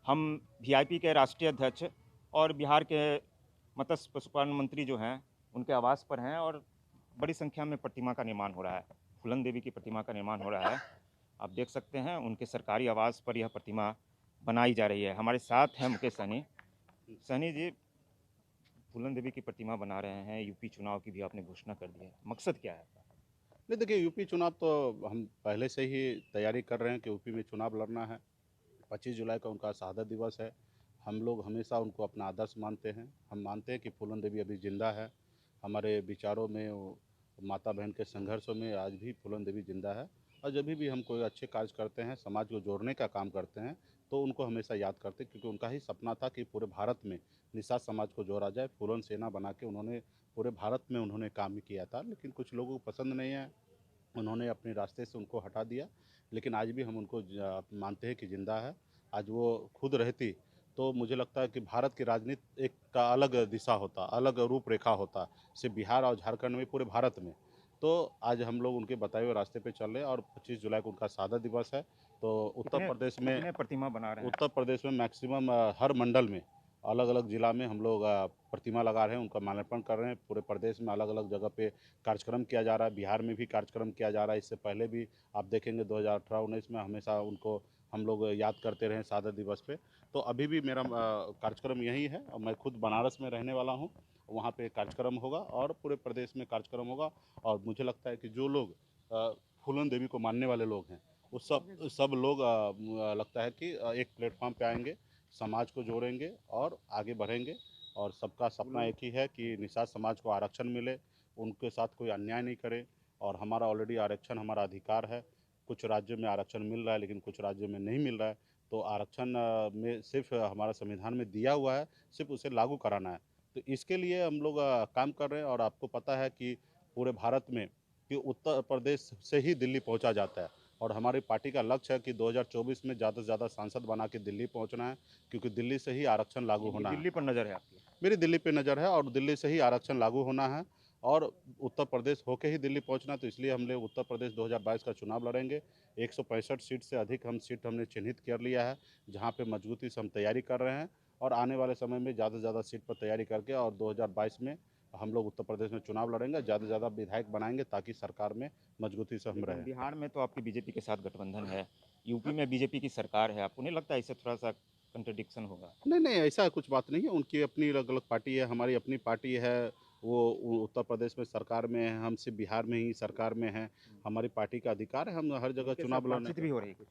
हम वीआईपी के राष्ट्रीय अध्यक्ष और बिहार के मत्स्य पशुपालन मंत्री जो हैं, उनके आवास पर हैं और बड़ी संख्या में प्रतिमा का निर्माण हो रहा है। फूलन देवी की प्रतिमा का निर्माण हो रहा है। आप देख सकते हैं उनके सरकारी आवास पर यह प्रतिमा बनाई जा रही है। हमारे साथ हैं मुकेश सहनी। सहनी जी, फूलन देवी की प्रतिमा बना रहे हैं, यूपी चुनाव की भी आपने घोषणा कर दी है। मकसद क्या है? नहीं देखिए, यूपी चुनाव तो हम पहले से ही तैयारी कर रहे हैं कि यूपी में चुनाव लड़ना है। 25 जुलाई का उनका शहादत दिवस है। हम लोग हमेशा उनको अपना आदर्श मानते हैं। हम मानते हैं कि फूलन देवी अभी ज़िंदा है। हमारे विचारों में वो माता बहन के संघर्षों में आज भी फूलन देवी ज़िंदा है। और जब भी हम कोई अच्छे कार्य करते हैं, समाज को जोड़ने का काम करते हैं, तो उनको हमेशा याद करते हैं, क्योंकि उनका ही सपना था कि पूरे भारत में निषाद समाज को जोड़ा जाए। फूलन सेना बना के उन्होंने पूरे भारत में उन्होंने काम किया था, लेकिन कुछ लोगों को पसंद नहीं है, उन्होंने अपने रास्ते से उनको हटा दिया। लेकिन आज भी हम उनको मानते हैं कि ज़िंदा है। आज वो खुद रहती तो मुझे लगता है कि भारत की राजनीति एक का अलग दिशा होता, अलग रूपरेखा होता, सिर्फ बिहार और झारखंड में, पूरे भारत में। तो आज हम लोग उनके बताए हुए रास्ते पे चल रहे हैं और 25 जुलाई को उनका शहादत दिवस है। तो कितने कितने प्रतिमा बना रहे हैं? उत्तर प्रदेश में मैक्सिमम हर मंडल में, अलग-अलग ज़िला में हम लोग प्रतिमा लगा रहे हैं, उनका माल्यार्पण कर रहे हैं। पूरे प्रदेश में अलग-अलग जगह पे कार्यक्रम किया जा रहा है, बिहार में भी कार्यक्रम किया जा रहा है। इससे पहले भी आप देखेंगे 2018-19 में हमेशा उनको हम लोग याद करते रहे शहादत दिवस पे। तो अभी भी मेरा कार्यक्रम यही है और मैं खुद बनारस में रहने वाला हूँ। वहाँ पे कार्यक्रम होगा और पूरे प्रदेश में कार्यक्रम होगा। और मुझे लगता है कि जो लोग फूलन देवी को मानने वाले लोग हैं, वो सब सब लोग लगता है कि एक प्लेटफॉर्म पे आएंगे, समाज को जोड़ेंगे और आगे बढ़ेंगे। और सबका सपना एक ही है कि निषाद समाज को आरक्षण मिले, उनके साथ कोई अन्याय नहीं करे। और हमारा ऑलरेडी आरक्षण हमारा अधिकार है। कुछ राज्यों में आरक्षण मिल रहा है, लेकिन कुछ राज्यों में नहीं मिल रहा है। तो आरक्षण में सिर्फ हमारा संविधान में दिया हुआ है, सिर्फ उसे लागू कराना है। तो इसके लिए हम लोग काम कर रहे हैं। और आपको पता है कि पूरे भारत में कि उत्तर प्रदेश से ही दिल्ली पहुंचा जाता है। और हमारी पार्टी का लक्ष्य है कि 2024 में ज़्यादा से ज़्यादा सांसद बना के दिल्ली पहुंचना है, क्योंकि दिल्ली से ही आरक्षण लागू यानी होना है। दिल्ली पर नज़र है आपकी। मेरी दिल्ली पे नज़र है और दिल्ली से ही आरक्षण लागू होना है। और उत्तर प्रदेश होके ही दिल्ली पहुंचना है। तो इसलिए हम लोग उत्तर प्रदेश 2022 का चुनाव लड़ेंगे। 165 सीट से अधिक हम सीट हमने चिन्हित कर लिया है, जहां पे मजबूती से हम तैयारी कर रहे हैं। और आने वाले समय में ज़्यादा से ज़्यादा सीट पर तैयारी करके और 2022 में हम लोग उत्तर प्रदेश में चुनाव लड़ेंगे, ज़्यादा से ज़्यादा विधायक बनाएंगे, ताकि सरकार में मजबूती से हम लेकिन रहें। बिहार में तो आपकी बीजेपी के साथ गठबंधन है, यूपी में बीजेपी की सरकार है, आपको नहीं लगता इससे थोड़ा-सा कॉन्ट्रडिक्शन होगा? नहीं, नहीं, ऐसा कुछ बात नहीं है। उनकी अपनी अलग-अलग पार्टी है, हमारी अपनी पार्टी है। वो उत्तर प्रदेश में सरकार में है, हम सिर्फ़ बिहार में ही सरकार में हैं। हमारी पार्टी का अधिकार है, हम हर जगह उनके साथ चुनाव लड़ने बातचीत का। भी हो रही है कुछ?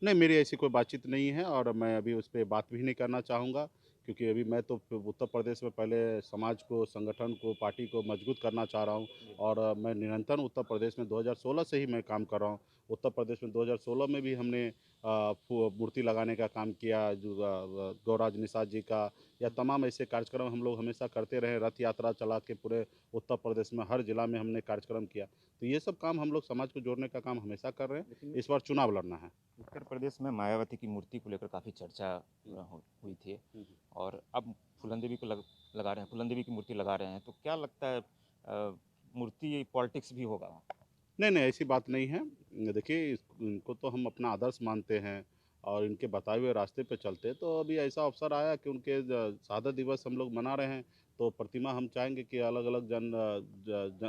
नहीं, मेरी ऐसी कोई बातचीत नहीं है और मैं अभी उस पे बात भी नहीं करना चाहूँगा, क्योंकि अभी मैं तो उत्तर प्रदेश में पहले समाज को, संगठन को, पार्टी को मजबूत करना चाह रहा हूँ। और मैं निरंतर उत्तर प्रदेश में 2016 से ही मैं काम कर रहा हूँ। उत्तर प्रदेश में 2016 में भी हमने मूर्ति लगाने का काम किया, जो गौराज निषाद जी का, या तमाम ऐसे कार्यक्रम हम लोग हमेशा करते रहे। रथ यात्रा चला के पूरे उत्तर प्रदेश में हर जिला में हमने कार्यक्रम किया। तो ये सब काम हम लोग समाज को जोड़ने का काम हमेशा कर रहे हैं। लेकिन इस बार चुनाव लड़ना है। उत्तर प्रदेश में मायावती की मूर्ति को लेकर काफ़ी चर्चा हुई थी हुँ। और अब फूलन देवी को लगा रहे हैं, फूलन देवी की मूर्ति लगा रहे हैं, तो क्या लगता है मूर्ति पॉलिटिक्स भी होगा? नहीं, नहीं, ऐसी बात नहीं है। देखिए, इनको तो हम अपना आदर्श मानते हैं और इनके बताए हुए रास्ते पे चलते हैं। तो अभी ऐसा अवसर आया कि उनके शहादत दिवस हम लोग मना रहे हैं, तो प्रतिमा हम चाहेंगे कि अलग-अलग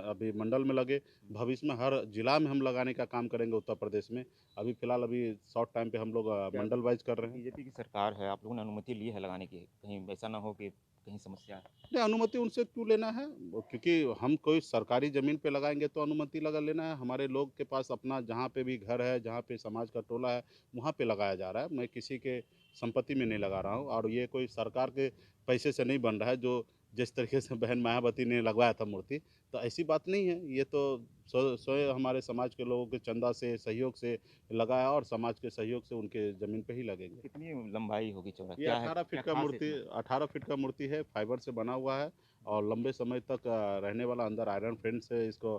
अभी मंडल में लगे। भविष्य में हर जिला में हम लगाने का काम करेंगे उत्तर प्रदेश में। अभी फ़िलहाल अभी शॉर्ट टाइम पे हम लोग क्या मंडल वाइज़ कर रहे हैं। बीजेपी की सरकार है, आप लोगों ने अनुमति ली है लगाने की? कहीं ऐसा ना हो कि कहीं समस्या है? नहीं, अनुमति उनसे क्यों लेना है? वो क्योंकि हम कोई सरकारी ज़मीन पे लगाएँगे तो अनुमति लगा लेना है। हमारे लोग के पास अपना जहाँ पे भी घर है, जहाँ पे समाज का टोला है, वहाँ पे लगाया जा रहा है। मैं किसी के संपत्ति में नहीं लगा रहा हूँ और ये कोई सरकार के पैसे से नहीं बन रहा है, जो जिस तरीके से बहन मायावती ने लगवाया था मूर्ति। तो ऐसी बात नहीं है। ये तो स्वयं हमारे समाज के लोगों के चंदा से, सहयोग से लगाया और समाज के सहयोग से उनके ज़मीन पे ही लगेंगे। कितनी लंबाई होगी चौड़ा ये क्या है, 18 फीट क्या का खास है मूर्ति इसमें? 18 फीट का मूर्ति है, फाइबर से बना हुआ है और लंबे समय तक रहने वाला, अंदर आयरन फ्रेम से इसको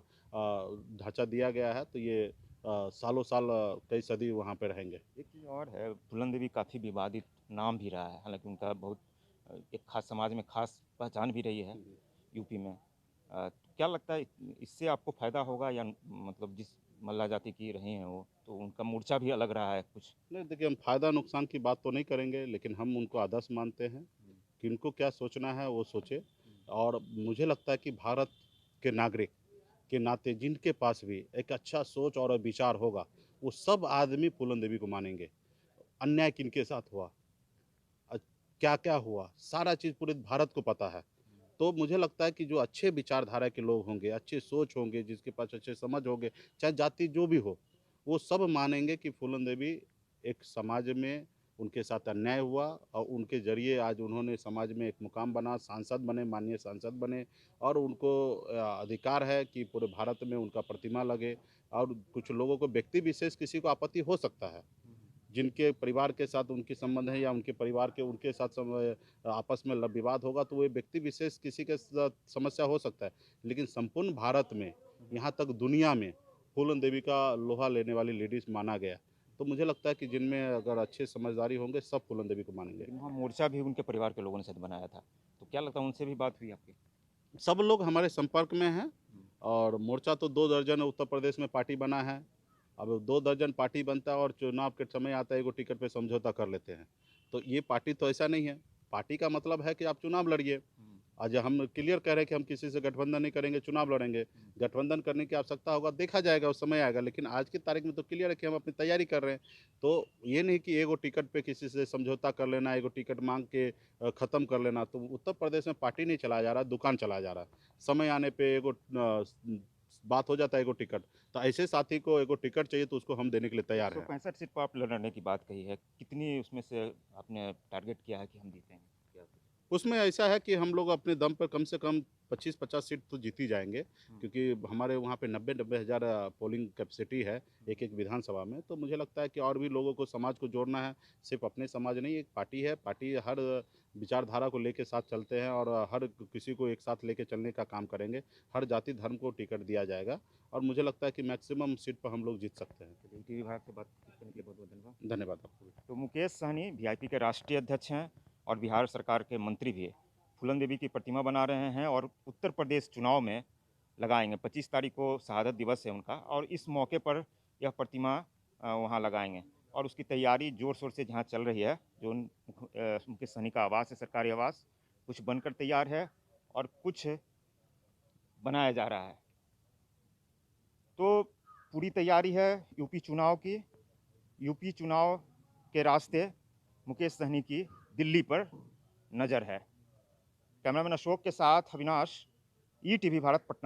ढाँचा दिया गया है। तो ये सालों-साल कई सदी वहाँ पे रहेंगे। एक चीज़ और है, फूलन देवी काफ़ी विवादित नाम भी रहा है, हालाँकि उनका बहुत एक खास समाज में खास पहचान भी रही है यूपी में। क्या लगता है इससे आपको फ़ायदा होगा या मतलब जिस मल्ला जाति की रही हैं वो, तो उनका मोर्चा भी अलग रहा है कुछ। नहीं देखिए, हम फ़ायदा नुकसान की बात तो नहीं करेंगे, लेकिन हम उनको आदर्श मानते हैं कि इनको क्या सोचना है वो सोचे। और मुझे लगता है कि भारत के नागरिक के नाते जिनके पास भी एक अच्छा सोच और विचार होगा, वो सब आदमी फूलन देवी को मानेंगे। अन्याय किनके साथ हुआ, अ, क्या-क्या हुआ, सारा चीज़ पूरे भारत को पता है। तो मुझे लगता है कि जो अच्छे विचारधारा के लोग होंगे, अच्छी सोच होंगे, जिसके पास अच्छे समझ होंगे, चाहे जाति जो भी हो, वो सब मानेंगे कि फूलन देवी एक समाज में उनके साथ अन्याय हुआ और उनके ज़रिए आज उन्होंने समाज में एक मुकाम बना, सांसद बने, माननीय सांसद बने और उनको अधिकार है कि पूरे भारत में उनका प्रतिमा लगे। और कुछ लोगों को व्यक्ति विशेष किसी को आपत्ति हो सकता है। जिनके परिवार के साथ उनके संबंध है या उनके परिवार के उनके साथ आपस में विवाद होगा तो वो व्यक्ति विशेष किसी के साथ समस्या हो सकता है। लेकिन संपूर्ण भारत में, यहाँ तक दुनिया में फूलन देवी का लोहा लेने वाली लेडीज़ माना गया। तो मुझे लगता है कि जिनमें अगर अच्छे समझदारी होंगे सब फूलन देवी को मानेंगे। लेकिन वहाँ मोर्चा भी उनके परिवार के लोगों ने शायद बनाया था, तो क्या लगता है उनसे भी बात हुई आपकी? सब लोग हमारे संपर्क में हैं और मोर्चा तो 2 दर्जन उत्तर प्रदेश में पार्टी बना है। अब 2 दर्जन पार्टी बनता है और चुनाव के समय आता है, एगो टिकट पे समझौता कर लेते हैं। तो ये पार्टी तो ऐसा नहीं है। पार्टी का मतलब है कि आप चुनाव लड़िए। आज हम क्लियर कह रहे हैं कि हम किसी से गठबंधन नहीं करेंगे, चुनाव लड़ेंगे। गठबंधन करने की आवश्यकता होगा, देखा जाएगा, उस समय आएगा। लेकिन आज की तारीख में तो क्लियर है कि हम अपनी तैयारी कर रहे हैं। तो ये नहीं कि एगो टिकट पे किसी से समझौता कर लेना, एगो टिकट माँग के ख़त्म कर लेना। तो उत्तर प्रदेश में पार्टी नहीं चलाया जा रहा, दुकान चलाया जा रहा है। समय आने पे एगो बात हो जाता है एगो टिकट। तो ऐसे साथी को एगो टिकट चाहिए तो उसको हम देने के लिए तैयार हैं। 165 सीट पर आप लड़ने की बात कही है, कितनी उसमें से आपने टारगेट किया है कि हम जीतेंगे? क्या? उसमें ऐसा है कि हम लोग अपने दम पर कम से कम 25-50 सीट तो जीत ही जाएँगे, क्योंकि हमारे वहाँ पे 90-90 हज़ार पोलिंग कैपेसिटी है एक-एक विधानसभा में। तो मुझे लगता है कि और भी लोगों को समाज को जोड़ना है, सिर्फ़ अपने समाज नहीं, एक पार्टी है, पार्टी हर विचारधारा को लेके साथ चलते हैं और हर किसी को एक साथ लेके चलने का काम करेंगे। हर जाति धर्म को टिकट दिया जाएगा और मुझे लगता है कि मैक्सिमम सीट पर हम लोग जीत सकते हैं। चलिए, टीवी भारत से बात करने के लिए बहुत बहुत धन्यवाद। धन्यवाद आपको भी। तो मुकेश सहनी वीआईपी के राष्ट्रीय अध्यक्ष हैं और बिहार सरकार के मंत्री भी हैं। फूलन देवी की प्रतिमा बना रहे हैं और उत्तर प्रदेश चुनाव में लगाएंगे। 25 तारीख को शहादत दिवस है उनका और इस मौके पर यह प्रतिमा वहाँ लगाएंगे और उसकी तैयारी जोर शोर से जहाँ चल रही है। जो मुकेश सहनी का आवास है, सरकारी आवास, कुछ बनकर तैयार है और कुछ बनाया जा रहा है। तो पूरी तैयारी है यूपी चुनाव की। यूपी चुनाव के रास्ते मुकेश सहनी की दिल्ली पर नज़र है। कैमरामैन अशोक के साथ अविनाश, ईटीवी भारत, पटना।